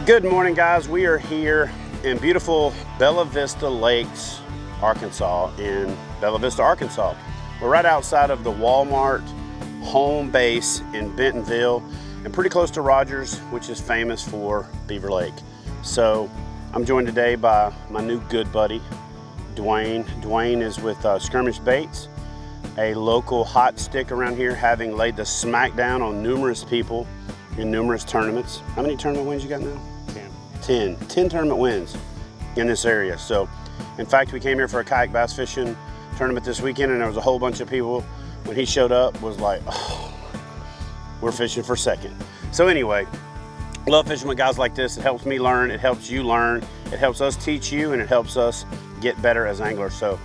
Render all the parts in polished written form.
Good morning, guys. We are here in beautiful Bella Vista Lakes, Arkansas, in Bella Vista, Arkansas. We're right outside of the Walmart home base in Bentonville and pretty close to Rogers, which is famous for Beaver Lake. So I'm joined today by my new good buddy, Dwain. Dwain is with Skirmish Baits, a local hot stick around here, having laid the smackdown on numerous people in numerous tournaments. How many tournament wins you got now? 10 tournament wins in this area. So in fact, we came here for a kayak bass fishing tournament this weekend, and there was a whole bunch of people when he showed up was like, oh, we're fishing for second. So anyway, love fishing with guys like this. It helps me learn, it helps you learn, it helps us teach you, and it helps us get better as anglers. So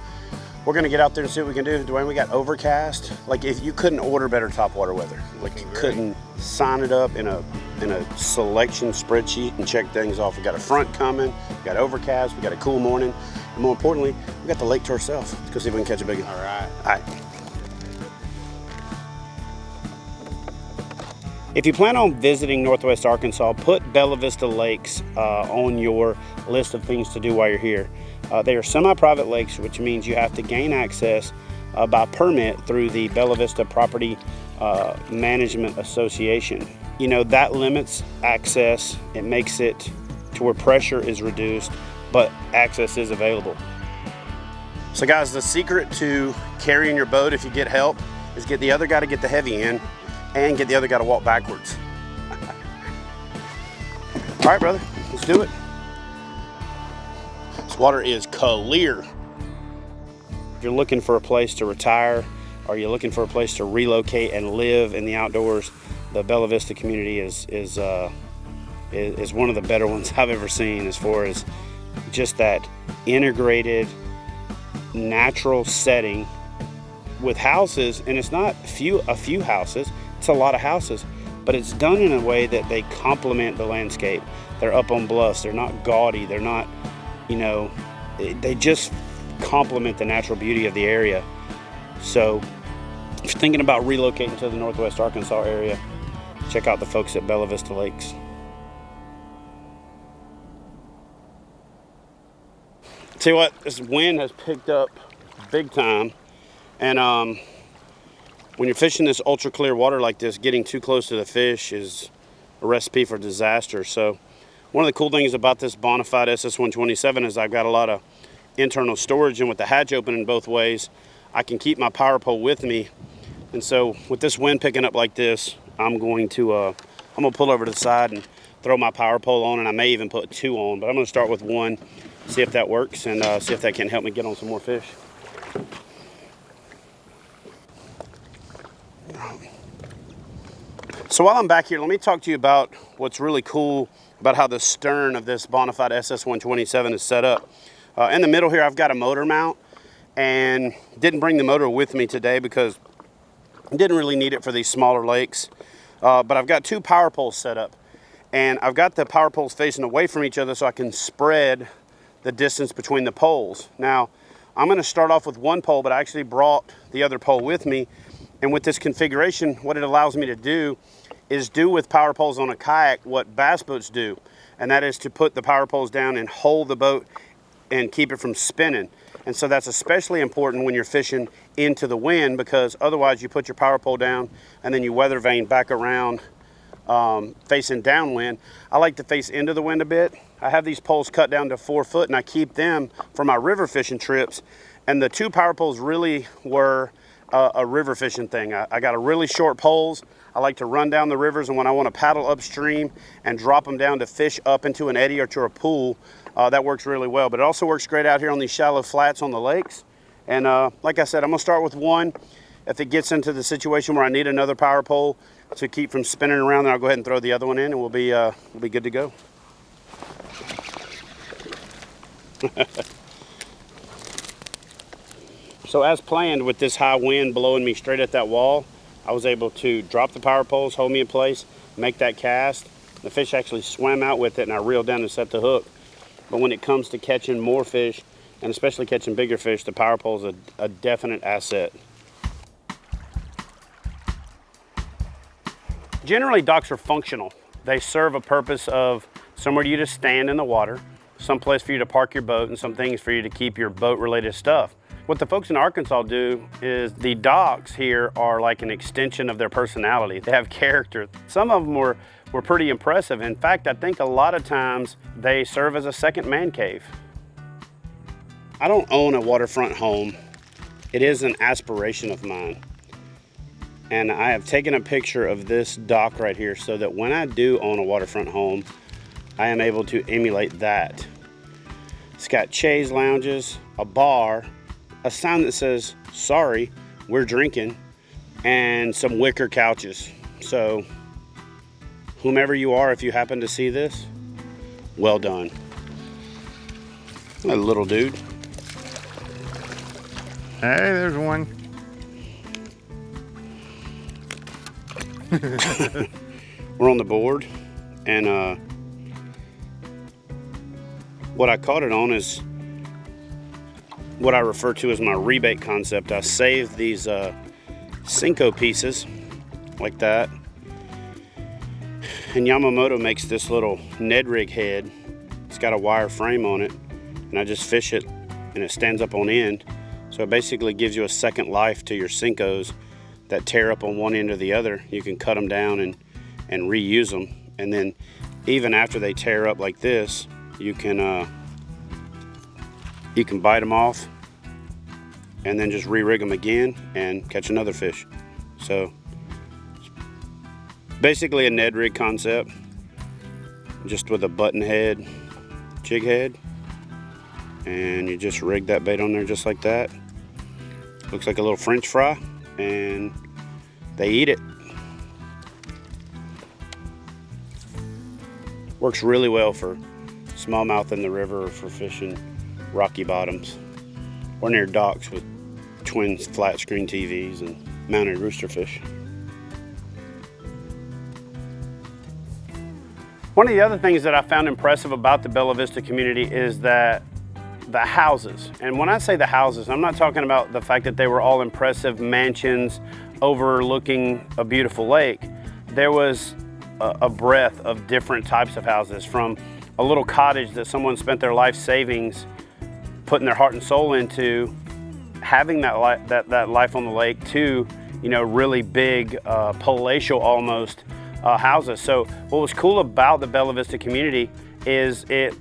we're gonna get out there and see what we can do. Dwayne, we got overcast. Like, if you couldn't order better topwater weather, like you couldn't sign it up in a selection spreadsheet and check things off. We got a front coming, we got overcast, we got a cool morning, and more importantly, we got the lake to ourselves. Let's go see if we can catch a big one. All right. All right. If you plan on visiting Northwest Arkansas, put Bella Vista Lakes on your list of things to do while you're here. They are semi-private lakes, which means you have to gain access by permit through the Bella Vista Property Management Association. You know, that limits access. It makes it to where pressure is reduced, but access is available. So guys, the secret to carrying your boat if you get help is get the other guy to get the heavy end and get the other guy to walk backwards. All right, brother, let's do it. This water is clear. If you're looking for a place to retire, or you're looking for a place to relocate and live in the outdoors, the Bella Vista community is one of the better ones I've ever seen, as far as just that integrated natural setting with houses. And it's not a few houses, it's a lot of houses, but it's done in a way that they complement the landscape. They're up on bluffs, they're not gaudy, they're not, you know, they just complement the natural beauty of the area. So if you're thinking about relocating to the Northwest Arkansas area, check out the folks at Bella Vista Lakes. Tell you what, this wind has picked up big time, and when you're fishing this ultra clear water like this, getting too close to the fish is a recipe for disaster. So one of the cool things about this Bonafide SS127 is I've got a lot of internal storage, and with the hatch open in both ways, I can keep my power pole with me. And so with this wind picking up like this, I'm gonna pull over to the side and throw my power pole on, and I may even put two on, but I'm gonna start with one, see if that works, and see if that can help me get on some more fish. So while I'm back here, let me talk to you about what's really cool about how the stern of this Bonafide SS127 is set up. In the middle here, I've got a motor mount, and didn't bring the motor with me today because I didn't really need it for these smaller lakes. But I've got two power poles set up, and I've got the power poles facing away from each other so I can spread the distance between the poles. Now, I'm gonna start off with one pole, but I actually brought the other pole with me. And with this configuration, what it allows me to do is do with power poles on a kayak what bass boats do, and that is to put the power poles down and hold the boat and keep it from spinning. And so that's especially important when you're fishing into the wind, because otherwise you put your power pole down and then you weather vane back around facing downwind. I like to face into the wind a bit. I have these poles cut down to 4 foot, and I keep them for my river fishing trips. And the two power poles really were a river fishing thing. I got a really short poles. I like to run down the rivers, and when I want to paddle upstream and drop them down to fish up into an eddy or to a pool, that works really well. But it also works great out here on these shallow flats on the lakes. And like I said, I'm gonna start with one. If it gets into the situation where I need another power pole to keep from spinning around, then I'll go ahead and throw the other one in, and we'll be good to go. So as planned, with this high wind blowing me straight at that wall, I was able to drop the power poles, hold me in place, make that cast. The fish actually swam out with it, and I reeled down and set the hook. But when it comes to catching more fish, and especially catching bigger fish, the power pole is a definite asset. Generally, docks are functional. They serve a purpose of somewhere you to stand in the water, some place for you to park your boat, and some things for you to keep your boat related stuff. What the folks in Arkansas do is the docks here are like an extension of their personality. They have character. Some of them were pretty impressive. In fact, I think a lot of times they serve as a second man cave. I don't own a waterfront home. It is an aspiration of mine. And I have taken a picture of this dock right here so that when I do own a waterfront home, I am able to emulate that. It's got chaise lounges, a bar, a sign that says, "Sorry, we're drinking," and some wicker couches. So, whomever you are, if you happen to see this, well done. A little dude. Hey, there's one. We're on the board, and what I caught it on is what I refer to as my rebate concept. I saved these Cinco pieces like that, and Yamamoto makes this little Ned rig head. It's got a wire frame on it, and I just fish it and it stands up on end. So it basically gives you a second life to your Cincos that tear up on one end or the other. You can cut them down and reuse them, and then even after they tear up like this, you can bite them off and then just re-rig them again and catch another fish. So basically a Ned rig concept, just with a button head, jig head, and you just rig that bait on there just like that. Looks like a little French fry, and they eat it. Works really well for smallmouth in the river or for fishing rocky bottoms or near docks with twin flat screen TVs and mounted roosterfish. One of the other things that I found impressive about the Bella Vista community is that the houses, and when I say the houses, I'm not talking about the fact that they were all impressive mansions overlooking a beautiful lake. There was a breadth of different types of houses, from a little cottage that someone spent their life savings putting their heart and soul into, having that life on the lake, to, you know, really big palatial almost houses. So what was cool about the Bella Vista community is it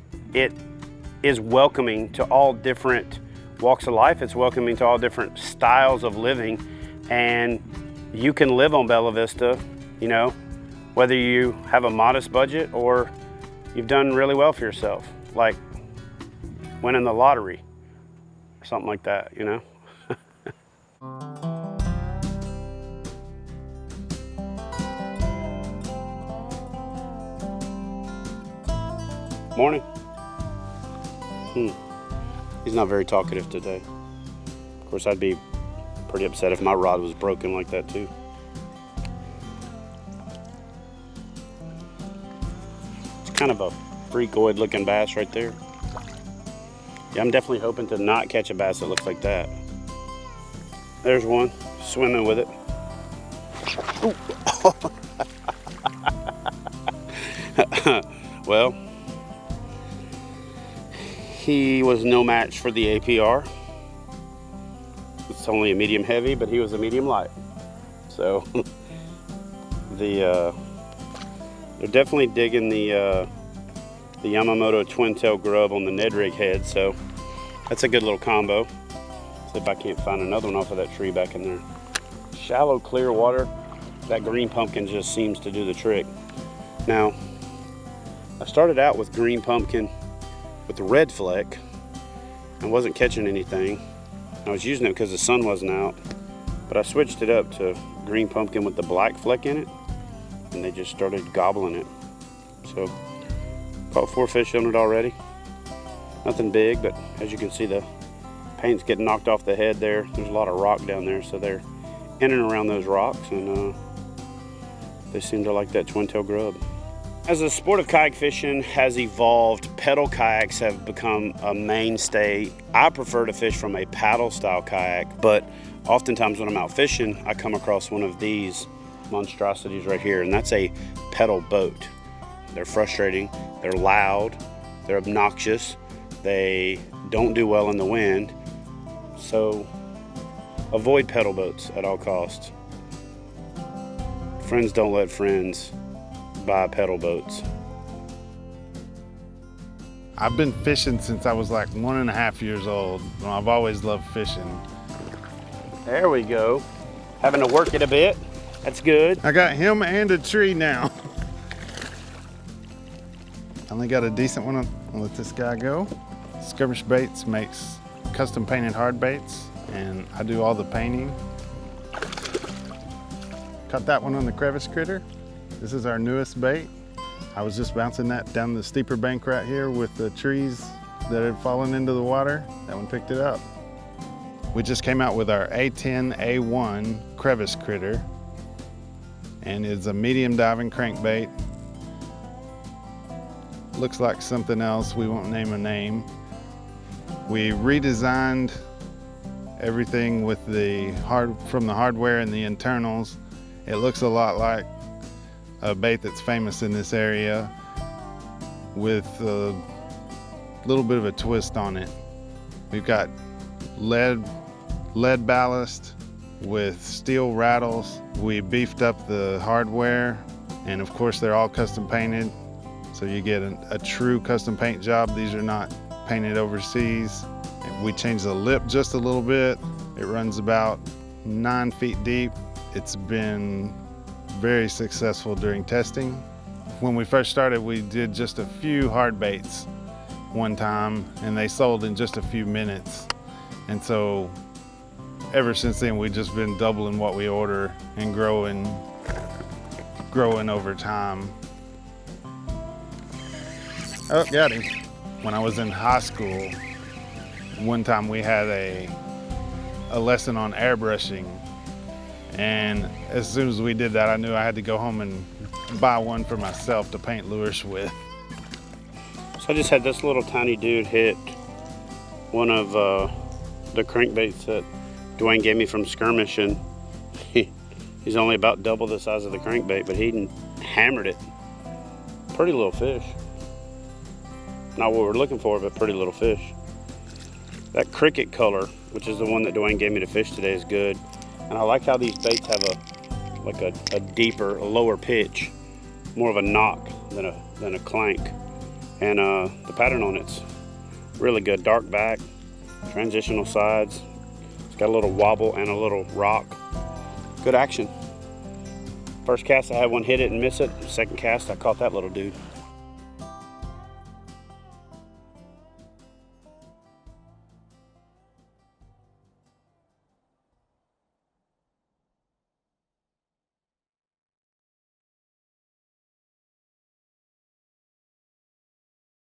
is welcoming to all different walks of life. It's welcoming to all different styles of living, and you can live on Bella Vista, you know, whether you have a modest budget or you've done really well for yourself, like winning the lottery or something like that, you know. Morning. He's not very talkative today. Of course, I'd be pretty upset if my rod was broken like that too. It's kind of a freakoid looking bass right there. Yeah, I'm definitely hoping to not catch a bass that looks like that. There's one, swimming with it. Well, he was no match for the APR. It's only a medium heavy, but he was a medium light. So they're definitely digging the Yamamoto twin tail grub on the Ned rig head. So that's a good little combo. See if I can't find another one off of that tree back in there. Shallow, clear water. That green pumpkin just seems to do the trick. Now, I started out with green pumpkin with the red fleck. I wasn't catching anything. I was using it because the sun wasn't out, but I switched it up to green pumpkin with the black fleck in it, and they just started gobbling it. So caught 4 fish on it already. Nothing big, but as you can see, the paint's getting knocked off the head there. There's a lot of rock down there, so they're in and around those rocks, and they seem to like that twin tail grub. As the sport of kayak fishing has evolved, pedal kayaks have become a mainstay. I prefer to fish from a paddle style kayak, but oftentimes when I'm out fishing, I come across one of these monstrosities right here, and that's a pedal boat. they're frustrating, they're loud, they're obnoxious, they don't do well in the wind. So avoid pedal boats at all costs. Friends don't let friends buy pedal boats. I've been fishing since I was like 1.5 years old. I've always loved fishing. There we go. Having to work it a bit. That's good. I got him and a tree now. Only got a decent one. I'll let this guy go. Skirmish Baits makes custom painted hard baits, and I do all the painting. Caught that one on the crevice critter. This is our newest bait. I was just bouncing that down the steeper bank right here with the trees that had fallen into the water. That one picked it up. We just came out with our A10 A1 crevice critter, and it's a medium diving crankbait. Looks like something else, we won't name a name. We redesigned everything with from the hardware and the internals. It looks a lot like a bait that's famous in this area with a little bit of a twist on it. We've got lead ballast with steel rattles. We beefed up the hardware, and of course they're all custom painted, so you get a true custom paint job. These are not painted overseas. We changed the lip just a little bit. It runs about 9 feet deep. It's been very successful during testing. When we first started, we did just a few hard baits one time, and they sold in just a few minutes. And so ever since then, we've just been doubling what we order and growing over time. Oh, got him. When I was in high school, one time we had a lesson on airbrushing. And as soon as we did that, I knew I had to go home and buy one for myself to paint lures with. So I just had this little tiny dude hit one of the crankbaits that Dwayne gave me from Skirmish, and he's only about double the size of the crankbait, but he hammered it. Pretty little fish. Not what we're looking for, but pretty little fish. That cricket color, which is the one that Dwayne gave me to fish today, is good. And I like how these baits have a deeper, a lower pitch, more of a knock than a clank. And the pattern on it's really good. Dark back, transitional sides. It's got a little wobble and a little rock. Good action. First cast I had one hit it and miss it. Second cast I caught that little dude.